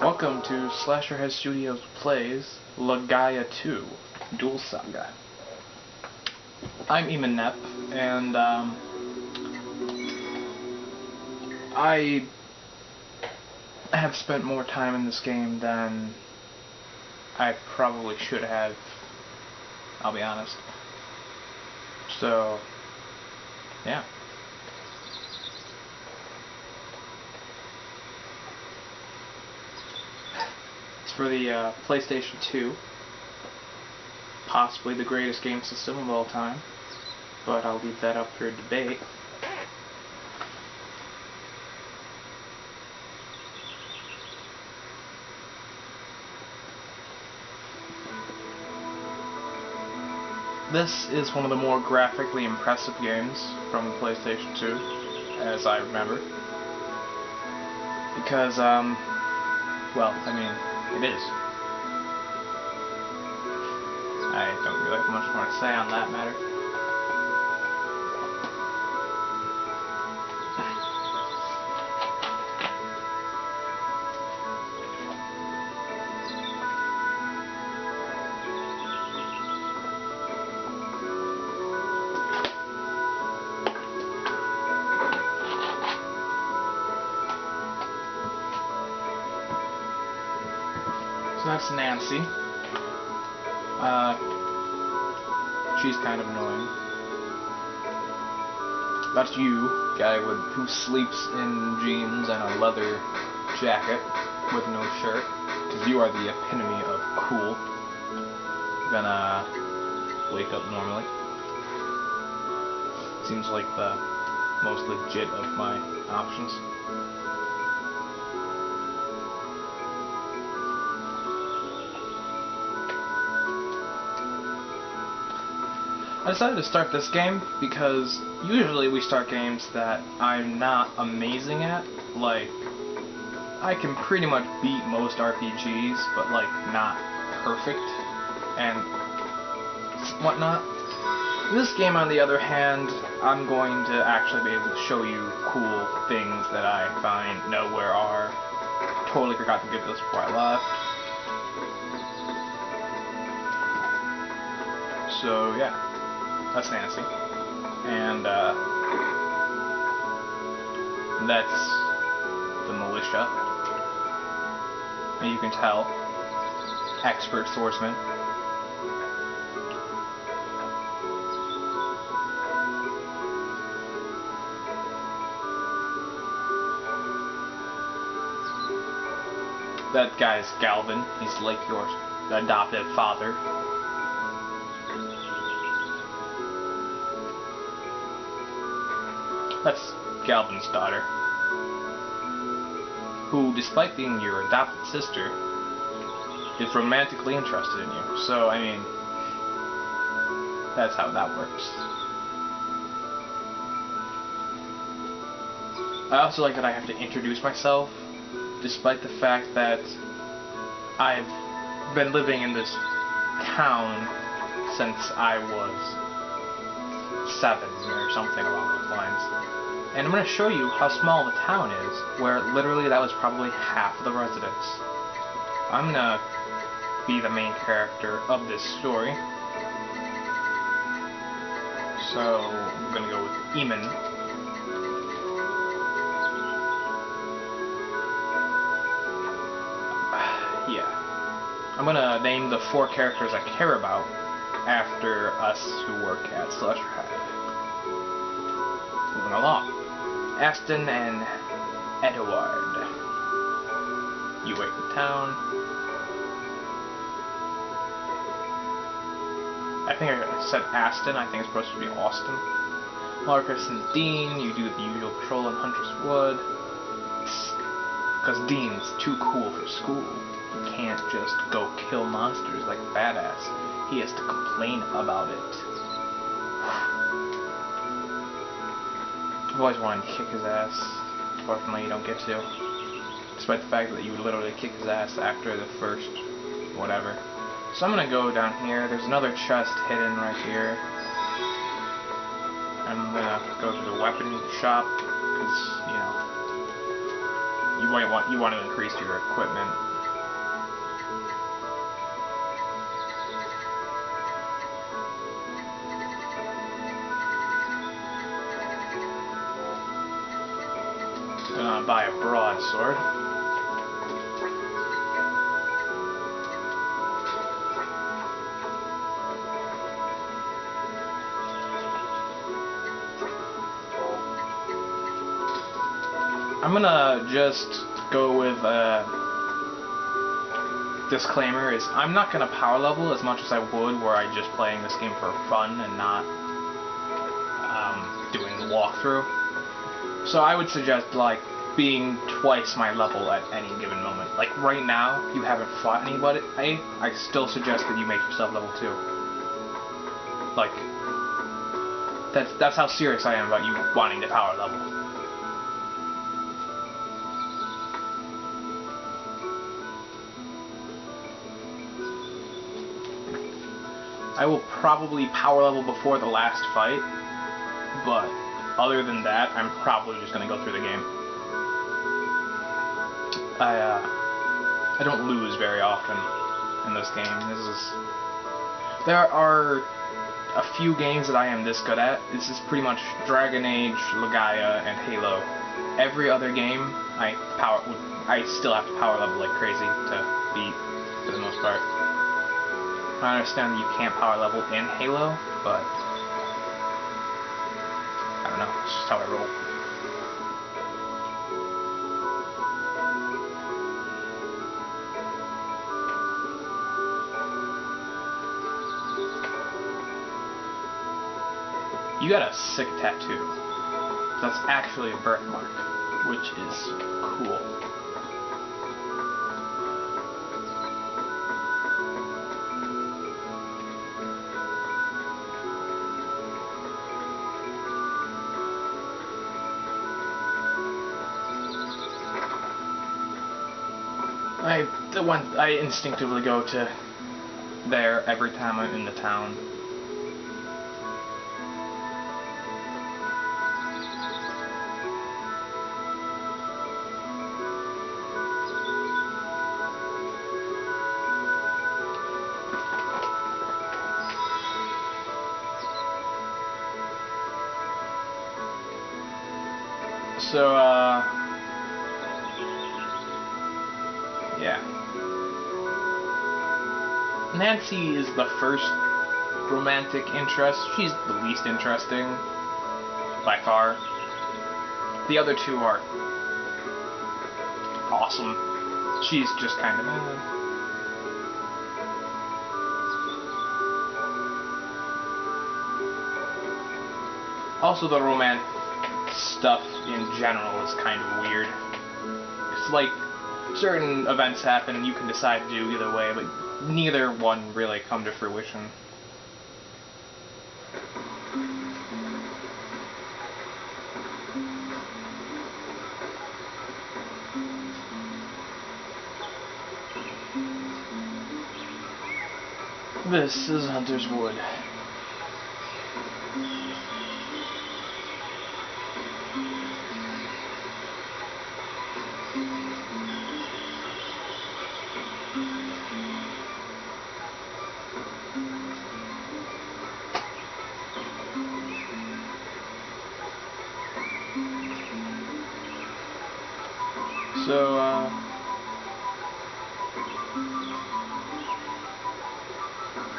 Welcome to Slasherhead Studios Plays Legaia 2 Duel Saga. I'm Eman, and I have spent more time in this game than I probably should have, I'll be honest. So, yeah. It's for the PlayStation 2, possibly the greatest game system of all time, but I'll leave that up for debate. This is one of the more graphically impressive games from the PlayStation 2, as I remember. Because, well, I mean, it is. I don't really have much more to say on that matter. So that's Nancy. She's kind of annoying. That's you, guy who sleeps in jeans and a leather jacket with no shirt, because you are the epitome of cool. Gonna wake up normally. Seems like the most legit of my options. I decided to start this game because usually we start games that I'm not amazing at. Like, I can pretty much beat most RPGs, but like not perfect and whatnot. This game, on the other hand, I'm going to actually be able to show you cool things that I find nowhere are. Totally forgot to get this before I left. So yeah. That's Nancy. And, that's the militia. And you can tell. Expert swordsman. That guy's Galvin. He's like your adoptive father. That's Galvin's daughter, who, despite being your adopted sister, is romantically interested in you. So, I mean, that's how that works. I also like that I have to introduce myself, despite the fact that I've been living in this town since I was 7 or something along those lines. And I'm going to show you how small the town is, where literally that was probably half of the residents. I'm going to be the main character of this story. So, I'm going to go with Eman. Yeah. I'm going to name the 4 characters I care about after us who work at Slasherhead. Moving along. Aston and Edward. You wait in town. I think I said Aston, I think it's supposed to be Austin. Marcus and Dean, you do the usual patrol in Hunter's Wood. Because Dean's too cool for school. He can't just go kill monsters like a badass. He has to complain about it. I've always wanted to kick his ass. Fortunately, you don't get to. Despite the fact that you would literally kick his ass after the first whatever. So I'm gonna go down here. There's another chest hidden right here. I'm gonna go to the weapon shop, because, you know, you want to increase your equipment. Gonna buy a broadsword. I'm gonna just go with a disclaimer is I'm not gonna power level as much as I would were I just playing this game for fun and not doing the walkthrough. So I would suggest like being twice my level at any given moment. Like right now, you haven't fought anybody. I still suggest that you make yourself level 2. Like that's how serious I am about you wanting to power level. I will probably power level before the last fight, but other than that, I'm probably just gonna go through the game. I don't lose very often in this game. There are a few games that I am this good at. This is pretty much Dragon Age, Legaia, and Halo. Every other game, I still have to power level like crazy to beat, for the most part. I understand that you can't power level in Halo, but I don't know, it's just how I roll. You got a sick tattoo. That's actually a birthmark, which is cool. I instinctively go to there every time I'm in the town. So, yeah. Nancy is the first romantic interest. She's the least interesting, by far. The other two are awesome. She's just kind of Also, the romantic stuff in general is kind of weird. It's like certain events happen and you can decide to do either way, but neither one really come to fruition. This is Hunter's Wood.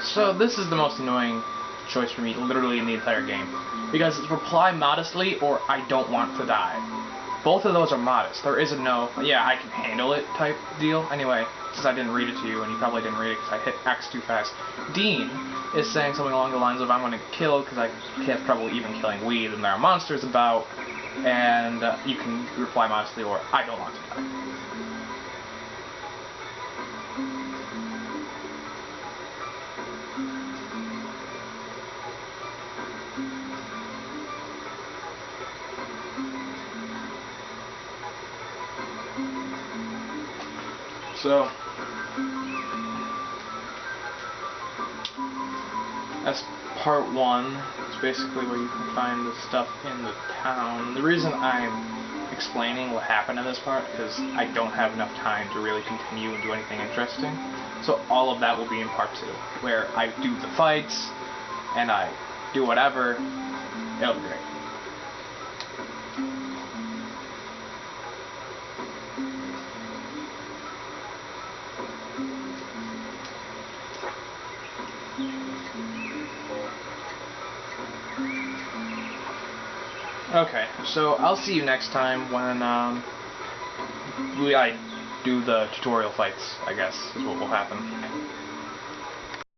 So this is the most annoying choice for me, literally in the entire game. Because it's reply modestly or I don't want to die. Both of those are modest. There is a no, yeah, I can handle it type deal. Anyway, since I didn't read it to you, and you probably didn't read it because I hit X too fast. Dean is saying something along the lines of, I'm going to kill because I have trouble even killing weed and there are monsters about, and you can reply modestly or I don't want to die. So, that's part one. It's basically where you can find the stuff in the town. The reason I'm explaining what happened in this part, because I don't have enough time to really continue and do anything interesting. So all of that will be in part 2, where I do the fights, and I do whatever. It'll be great. Okay, so I'll see you next time when I do the tutorial fights, I guess, is what will happen.